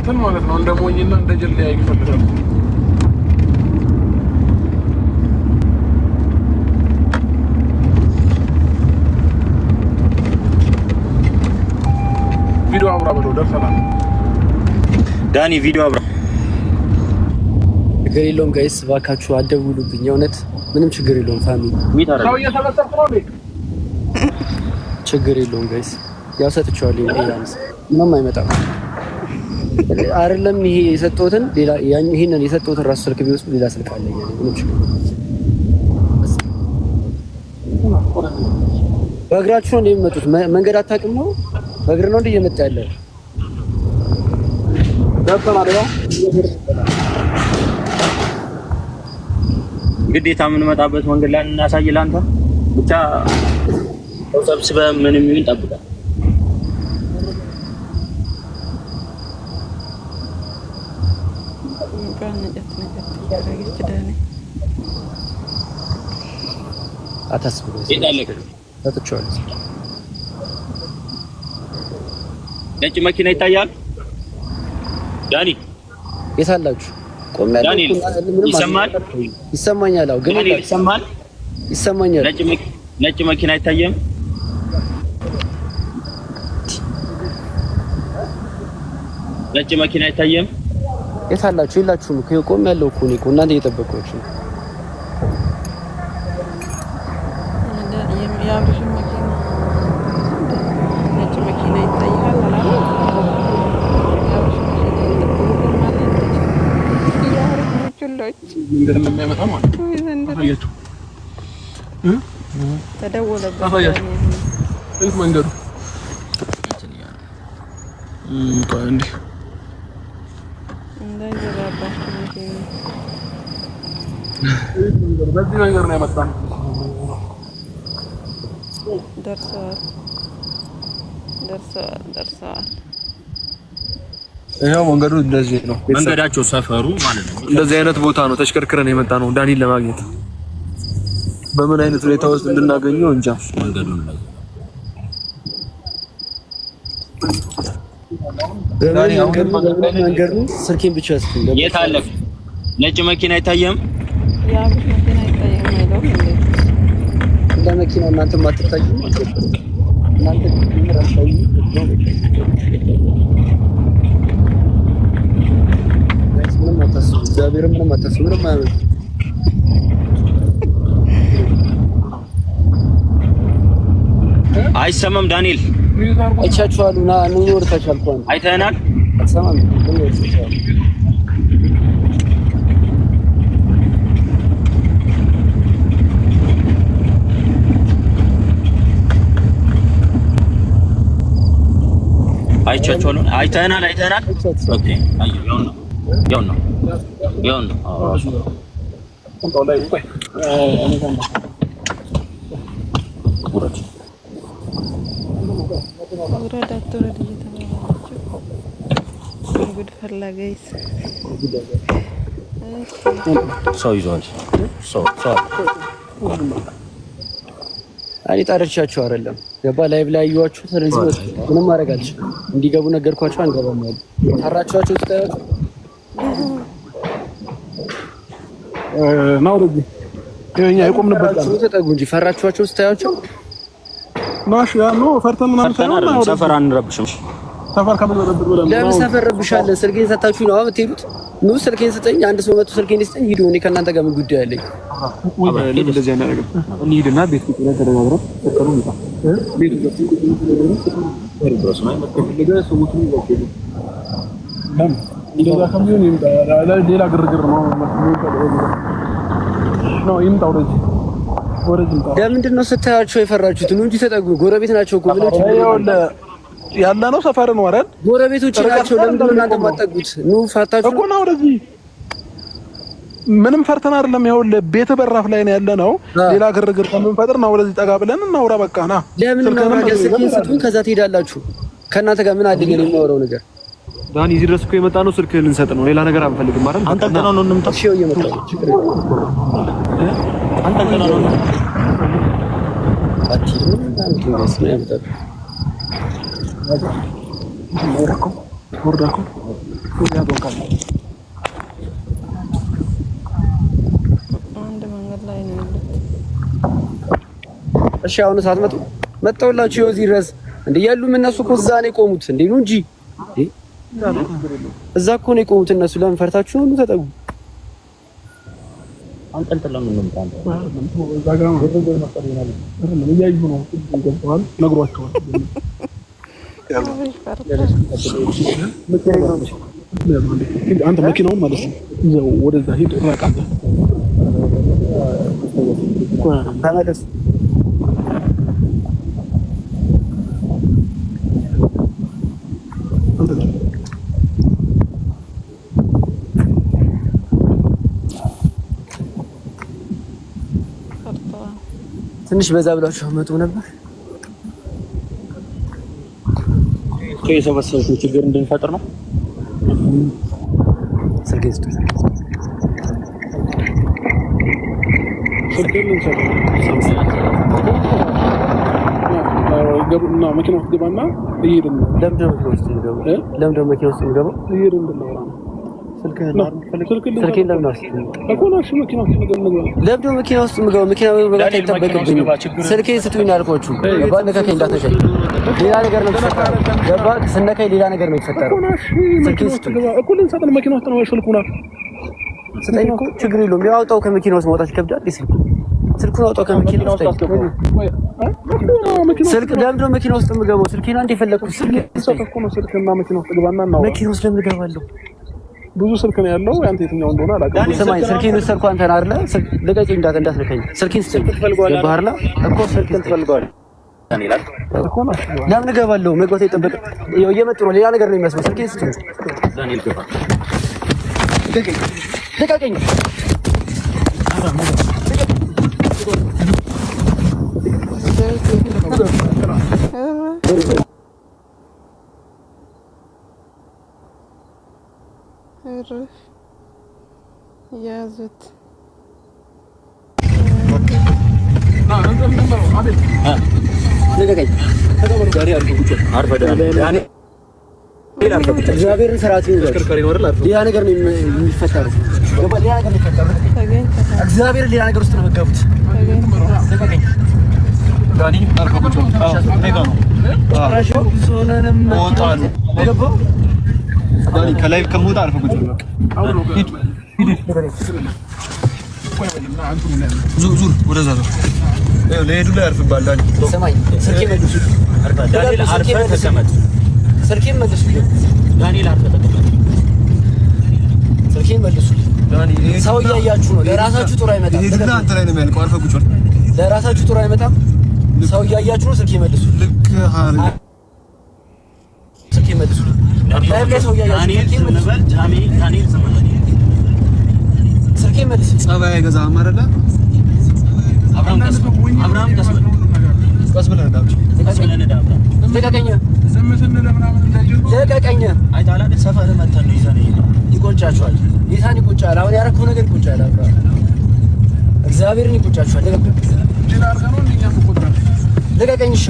ስትል ማለት ነው እንደ ሞኝና እንደ ጀልያ ይፈልጋል። ቪዲዮ አብራ ብለው ደርሰናል። ዳኒ ቪዲዮ አብራ። ችግር የለውም ጋይስ፣ እባካችሁ አትደውሉብኝ። የእውነት ምንም ችግር የለውም ፋሚሊ፣ ሰው እየተበጠርኩ ነው። ችግር የለውም ጋይስ፣ ያው ሰጥቼዋለሁ። ያንስ ምንም አይመጣም አይደለም። ይሄ የሰጠሁትን ሌላ ይሄንን የሰጠሁትን ራሱ ስልክ ቢወስዱ ሌላ ስልክ አለ ያለ ምንም ችግር በእግራችሁ ነው እንደሚመጡት። መንገድ አታውቅም ነው? በእግር ነው እንደየመጣ ያለ ግዴታ የምንመጣበት መንገድ ላይ እናሳይ። ላንተ ብቻ ሰብስበህ ምንም ይሁን ጠብቀህ አታስቡ። ነጭ መኪና ይታያል። ዳኒ የት አላችሁ? ቆም ያለው ይሰማል? ይሰማኛል። አዎ ግን ይሰማል? ይሰማኛል። ነጭ መኪና አይታየም? ነጭ መኪና አይታየም? የት አላችሁ? የላችሁም እኮ ቆም ያለው እኮ ነው። እናንተ እየጠበቃችሁ ነው። በዚህ መንገድ ነው የመጣነው። ደርሰዋል። ይሄው መንገዱ እንደዚህ ነው። መንገዳቸው ሰፈሩ ማለት ነው። እንደዚህ አይነት ቦታ ነው ተሽከርክረን የመጣ ነው ዳኒን ለማግኘት። በምን አይነት ሁኔታ ውስጥ እንድናገኘው እንጃ። መንገዱን መንገዱ ስልኬን ብቻ እስኪ የት አለ? ነጭ መኪና አይታየም? የአብሽ መኪና አይታየም አይደለም እንዴ? ለመኪና እናንተ ማትታዩ እናንተ ምራሳዩ ምንም አታስቡ። እግዚአብሔር ምንም አታስቡ። ምንም አይሆንም። አይሰማም ዳንኤል? አይቻችኋለሁ። ና ነው ወርታችኋል። ቆይ አይተናል። አትሰማም? ምን ወርታችኋል? አይቻችኋለሁ። አይተናል። ኦኬ። አይ ያው ነው። ጉድ ፈላጊስ ሰው ይዟል። ሰው እኔ ጠርቻችሁ አይደለም ገባ ላይቭ ላይ ያዩዋችሁ። ስለዚህ ምንም ማድረግ አልችልም። እንዲገቡ ነገርኳቸው። አንገባም አሉ። ታራቻችሁ ተጠያችሁ ነው ወዲህ የኛ የቆምንበት ጋር ተጠጉ እንጂ ፈራችኋቸው ስታያቸው ማሽ ያ ነው ፈርተን ምናምን ሳይሆን ሰፈር አንረብሽም። ሰፈር ከመረብብ ብለን ለምን ሰፈር ረብሻለን? ስልኬን ሰጣችሁ ነው አሁን ትሄዱት። ኑ ስልኬን ስጠኝ። አንድ ሰው መጥቶ ስልኬን ይስጠኝ። ሂዱ። እኔ ከእናንተ ጋር ምን ጉዳይ አለኝ? እንደዚህ አይነት ነገር እንሂድና ቤት ቁጭ ብለን ተደጋግረን ተከሩ ይጣ ቤት ቁጭ ብለን ድረስ ነው መጥተው ሰዎችን ይወቁ እንደዛ ከሚሆን ይምጣ። ሌላ ግርግር ነው ይምጣ። ወደዚህ ለምንድን ነው ስታያቸው የፈራችሁት? ነው እንጂ ተጠጉ። ጎረቤት ናቸው እኮ ምንም ያለ ነው ሰፈር ነው አይደል? ጎረቤቶች ናቸው። ለምንድን ነው እናንተ የማትጠጉት? ኑ ፋታችሁ እኮ ነው ወደዚህ ምንም ፈርተን አይደለም። ይኸውልህ ቤት በራፍ ላይ ነው ያለነው። ሌላ ግርግር ከምንፈጥር ነው ወደዚህ ጠጋ ብለን እናውራ። በቃ ና ለምን ነው ስልኬን ስጡኝ፣ ከዛ ትሄዳላችሁ። ከእናንተ ጋር ምን አለኝ ነው የማወራው ነገር። ዳኒ እዚህ ድረስ እኮ የመጣ ነው ስልክህን ልንሰጥ ነው። ሌላ ነገር አንፈልግም አይደል? አንተ ገና ነው እንምጣ። እሺ እየመጣሁ ችግር የለም። አንተ ገና ነው አትይም አንተ ነው ያመጣው ወርዳኮ አንድ መንገድ ላይ ነው ያሉት። እሺ አሁን ሳትመጡ መጣሁላችሁ እዚህ ድረስ እንዴ ያሉ እነሱ እኮ እዛ ነው የቆሙት እንዴ ነው እንጂ እዛ እኮ ነው የቆሙት እነሱ። ለምን ፈርታችሁ ነው? ተጠጉ አንጠልጥለን ነው እንምጣ። እዛ ጋር ነው ወደ መጣ ይሆናል አይደል? እያዩ ነው ይገባዋል፣ ነግሯቸዋል። አንተ መኪናውን ማለት ነው ይዘው ወደዛ ሂድ። ራቃንተ ተመለስ። ትንሽ በዛ ብላችሁ መጡ ነበር። የሰበሰብኩት ችግር እንድንፈጥር ነው። ስልኬን ስጡኝ። ገቡና መኪና ውስጥ ገባና እየሄድን ነው። ለምንድን ነው መኪና ውስጥ የምገባው? ለምንድን ነው መኪና ውስጥ የምገባው? እየሄድን እንድናወራ ነው። ስልኬን ለምን አስቀምጥ እኮ ነው? እሺ መኪና ውስጥ እንገባ። ለምንድን ነው መኪና ውስጥ የምገባው? መኪና መግባት አይጠበቅብኝም። ስልኬን ስጡኝ አልኳችሁ። ገባ ነካከኝ፣ እንዳትነካኝ። ሌላ ነገር ነው የሚፈጠረው። ገባ ስነካኝ ሌላ ነገር ነው የሚፈጠረው። ስልኬን ስጡኝ እኮ ልንሰጥ ነው። መኪና ውስጥ ነው ስልኩና ስጠኝ እኮ ችግር የለውም። ያውጣው ከመኪና ውስጥ ማውጣት ይከብዳል። ስልኩን አውጣው ከመኪና ውስጥ። ስልክ ለምንድን ነው መኪና ውስጥ የምገባው? ስልኬን አንዴ የፈለኩት ስልክና መኪና ውስጥ ገባና እናውራ። መኪና ውስጥ ለምን እገባለሁ? ብዙ ስልክ ነው ያለው። ያንተ የትኛው እንደሆነ አላውቅም። ስማኝ፣ ስልኬን ወሰድኩ አንተ ነህ አይደለ? ልቀቂኝ፣ እንዳትነካኝ። ስልኬን ስጠኝ። ገባህ አይደለ እኮ ስልኬን ትፈልገዋለህ። ለምን እገባለሁ? መግባት አይጠበቅም። እየመጡ ነው። ሌላ ነገር ነው የሚመስለው። ስልኬን ስጠኝ። ልቀቂኝ። ያዙት እግዚአብሔርን ስርዓት ሌላ ነገር ነው የሚፈጠረው። እግዚአብሔርን ሌላ ነገር ውስጥ ነው መጋቡት። ከላይ ከሞታ አርፈ ቁጭ ብሎ ዙር ወደዛ ዙር። ለሄዱ ላይ አርፍባል። ዳኒ ሰማይ ስልኬን መልሱ። ስልኬን መልሱ። ዳንኤል አርፈ ተቀመጥ። ስልኬን መልሱ። ሰው እያያችሁ ነው። ለራሳችሁ ጥሩ አይመጣም። ሄዱና አንተ ላይ ነው የሚያልቀው። አርፈ ቁጭ ብሎ ለራሳችሁ ጥሩ አይመጣም። ሰው እያያችሁ ነው። ስልኬን መልሱ። ልክ ስልኬን መልሱ። ስልኬን መልስ። ጸባይ አይገዛም አይደለ? አብርሃም ቀስ ብለህ ልቀቀኝ። አይታላል ሰፈር መተን ነው ይዘን ይቆጫችኋል። ይሳን ይቆጫል። አሁን ያደረኩት ነገር ይቆጫል። እግዚአብሔርን ይቆጫችኋል። ልቀቀኝ። እሺ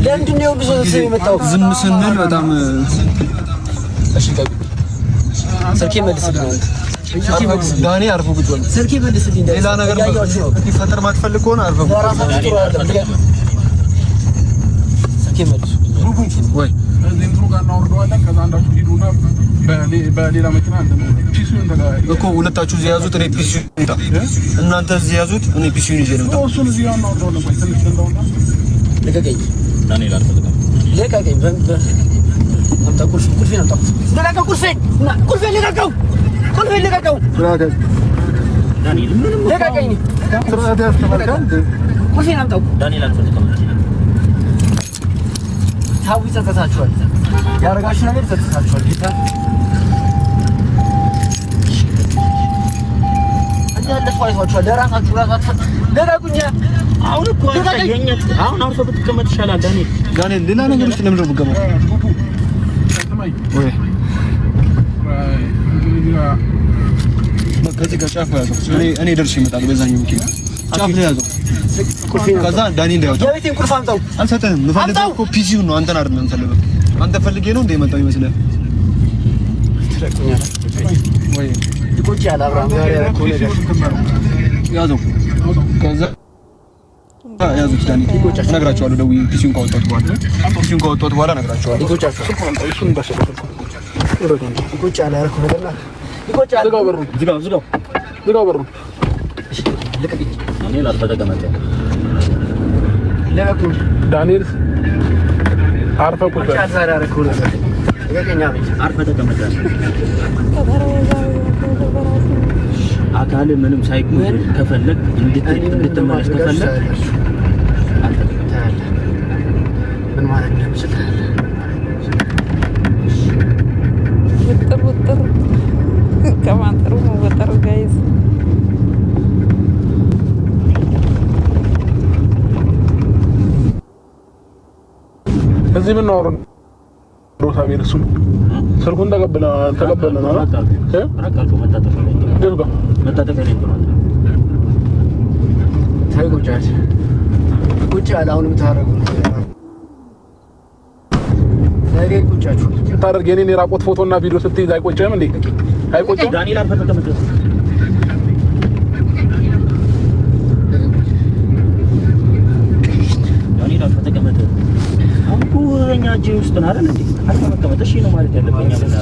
ለምንድን ነው ብዙ ሰው የመጣው? ዝም ስንል በጣም እሺ ስልኬን መልስልኝ። ዳኒ አርፎ ቁጭ ብሎ ስልኬን መልስልኝ። ሌላ ነገር እንዲፈጠር ማትፈልግ ከሆነ አርፎ ስልኬን መልስ ወይ እዚህ እንትኑ ጋር እናወርደዋለን። ከዛ አንዳችሁ ሂዱና በሌላ መኪና ፒሲውን እኮ ሁለታችሁ እዚህ ያዙት። እኔ ፒሲውን ይጣ እናንተ እዚህ ያዙት። እኔ ፒሲውን ይዤ ልምጣ። እሱን እዚህ ያው እናወርደዋለን። ወይ ትንሽ እንደውና ልቀቀኝ። ዳንኤል አልፈልግም። ልቀቀኝ። አምጣ ቁልፌን አምጣ። ልቀቀው። ቁልፌን ልቀቀው። ዳንኤል ምንም ልቀቀኝ። ቁልፌን አምጣው። ዳንኤል አልፈልግም። ታው ይጸጸታችኋል። ያረጋችሁ ነገር ይጸጸታችኋል። ጌታ እንዳለ ፋይቷቸው ለራሳችሁ ለጋጉኛ አሁን እኮ አየኝ አሁን አርፈ ብትቀመጥ ይሻላል ዳንኤል ሌላ ነገር ውስጥ ለምን ነው ብገባው ወይ ከዚህ ጋር ጫፍ ያዘው እኔ ደርሼ እመጣለሁ በዛኛው መኪና ጫፍ ላይ ያዘው ከዛ ዳንኤል እንዳይወጣ የቤቴን ቁልፍ አምጣው አልሰጠህም የምፈልገው እኮ ፒሲው ነው አንተን አይደለም የምፈልገው አንተ ፈልጌ ነው እንደ መጣው ይመስላል ትረቁኛል ወይ ይቆጭ ያለ አብራም ዛሬ ያለው ነገር ያዘው ከዛ ያዙት ዳንኤል ይቆጫችሁ ነግራቸዋለሁ ደውዬ ፒሲውን ካወጣሁት በኋላ ነግራቸዋለሁ ይቆጫችሁ እሱን ባሸፈው ይቆጭ ያለ አረኩ ነገርና ይቆጭ ያለ ዝጋው በሩ ለቀቂ እኔ ላልተደገመተ ለቀቁ ዳንኤል አርፈ ቁጭ ዛሬ አረኩ ነገር ለቀኛ አርፈ ተቀመጠ አካል ምንም ሳይቆይ ከፈለክ እንድትመለስ ከፈለክ ምን ማለት ነው ወጥር ከማን ጥሩ ነው ወጥር ጋይዝ እዚህ ምን ነው ሮታ ቢርሱ ስልኩን ተቀበለና አራቃልኩ መታጠፍ ላይ ነው ታይጎቻች ቁጭ ያለ አሁንም ታረጉ ነገ ቁጫችሁ ታደርግ የኔን የራቆት ፎቶና ቪዲዮ ስትይዝ አይቆጭም እንዴ? አይቆጭም? ዳንኤል አርፈ ተቀመጥ። ዳንኤል አርፈ ተቀመጥ። አንኩ እኛ እጅ ውስጥ ነው አይደል እንዴ? አርፈ መቀመጥ እሺ ነው ማለት ያለብኝ አይደል?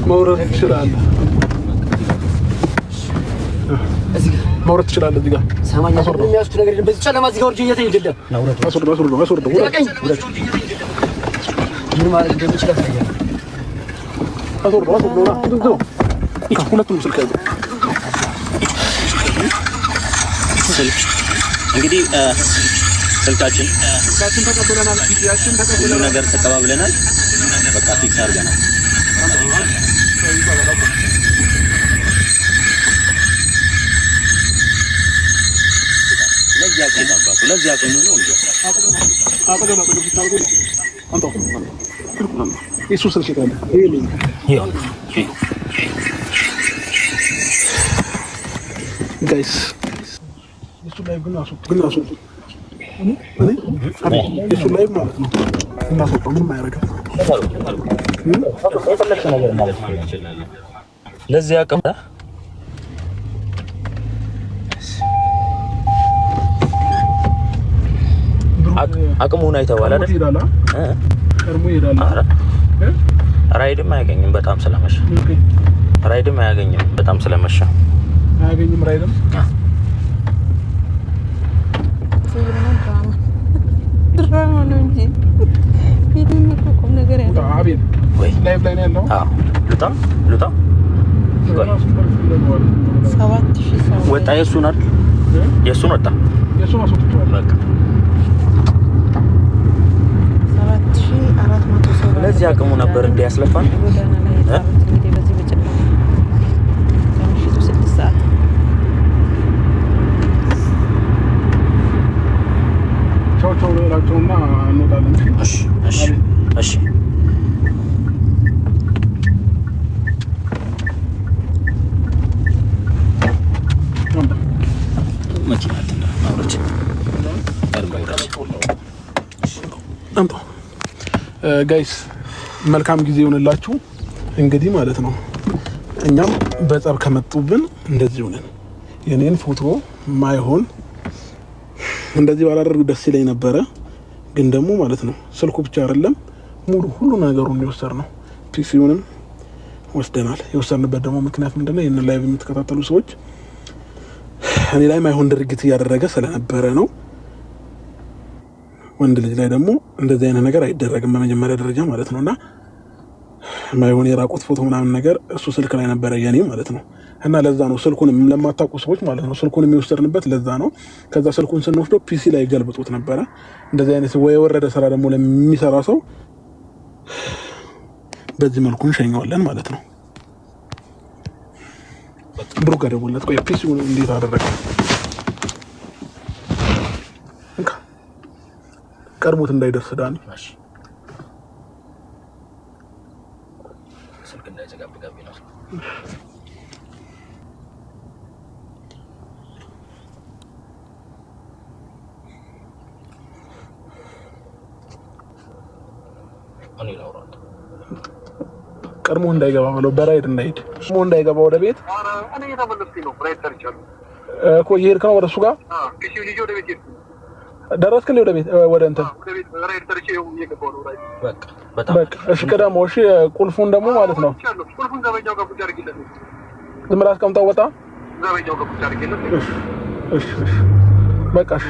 መውረድ ትችላለህ። መውረድ ትችላለህ። እዚህ ጋር ሰማኛ ሰው የሚያስቱ ነገር በዚህ ጨለማ እዚህ ጋር ወርጄ እየተይደደ አስወርድ ምን ማለት እንደሚችል አሳያለሁ። ሁለቱም ስልክ ያዘው። እንግዲህ ስልካችን ተቀብለናል፣ ቪዲዮአችን ተቀብለናል፣ ሁሉ ነገር ተቀባብለናል። በቃ ፊክስ አድርገናል። ለዚያ ቀን ነው እንዴ? እሱ ስልክ ይታለ ጋይስ እሱ ላይ ግን አሱ እሱ ላይ ማለት ነው እናሰጠው ምን ማያረጋው ለዚያ ቀን አቅሙን አይተዋል አይደል? ከርሞ ይሄዳል። ራይድም አያገኝም በጣም ስለመሸ። ራይድም አያገኝም በጣም ስለመሸ። አያገኝም ራይድም ድራማ ነው እንጂ ፊልም እኮ ቁም ነገር ያለው አቤት ወይ ላይቭ ላይ ነው ያለው። አዎ ሉጣ 7000 ሰው ወጣ። የሱን አይደል? የሱን ወጣ። የሱን አስወጥቷል። በቃ 7400 ሰው ለዚህ አቅሙ ነበር እንደ ያስለፋን ጎዳና ላይ የታሩት እንግዲህ በዚህ በጨለማ ከምሽቱ 6 ሰዓት ቻው ላቸውና እንወጣለን። እሺ መኪና አውሮች ጋይስ መልካም ጊዜ ይሆንላችሁ። እንግዲህ ማለት ነው እኛም በጸብ ከመጡብን እንደዚህ ሆነን የኔን ፎቶ ማይሆን እንደዚህ ባላደርግ ደስ ይለኝ ነበረ። ግን ደግሞ ማለት ነው ስልኩ ብቻ አይደለም ሙሉ ሁሉ ነገሩን የወሰድነው ፒሲውንም ወስደናል። የወሰድንበት ደግሞ ምክንያት ምንድነው? ይሄን ላይቭ የምትከታተሉ ሰዎች እኔ ላይ ማይሆን ድርጊት እያደረገ ስለነበረ ነው። ወንድ ልጅ ላይ ደግሞ እንደዚህ አይነት ነገር አይደረግም በመጀመሪያ ደረጃ ማለት ነውና ማይሆን የራቆት ፎቶ ምናምን ነገር እሱ ስልክ ላይ ነበረ የኔ ማለት ነው። እና ለዛ ነው ስልኩንም ለማታውቁ ሰዎች ማለት ነው ስልኩን የሚወስድንበት ለዛ ነው። ከዛ ስልኩን ስንወስደው ፒሲ ላይ ገልብጦት ነበረ። እንደዚህ አይነት ወይ የወረደ ስራ ደግሞ ለሚሰራ ሰው በዚህ መልኩ እንሸኘዋለን ማለት ነው። ብሩ ጋር ደውለት። ቆይ ፒሲውን እንዴት አደረገ? ቀርቦት እንዳይደርስ ዳኒ ስልክ እንዳይዘጋብጋብ ነው። እኔ ላውራት ቀርሞ እንዳይገባ ብለው በራይድ እንዳይሄድ ቀርሞ እንዳይገባ ወደ ቤት እኔ የተመለስኩኝ ነው። ራይድ ሰርቻለሁ እኮ እየሄድክ ነው ወደ እሱ ጋር ፒሲው ልጅ ወደ ቤት ሄድኩ። ደረስክ እንዴ ወደ ቤት ወደ እንትን ወደ ቤት ራይድ ሰርቼ እየገባሁ ነው። ራይድ በቃ እሺ። ቀዳሞ እሺ። ቁልፉን ደግሞ ማለት ነው ቁልፉን ዘበኛው ጋር ቁጭ አድርጊለት። ዝም ብለህ አስቀምጠው ወጣ። ዘበኛው ጋር ቁጭ አድርጊለት። እሺ በቃ እሺ።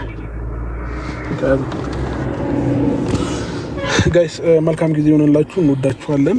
ጋይስ መልካም ጊዜ ይሆንላችሁ። እንወዳችኋለን።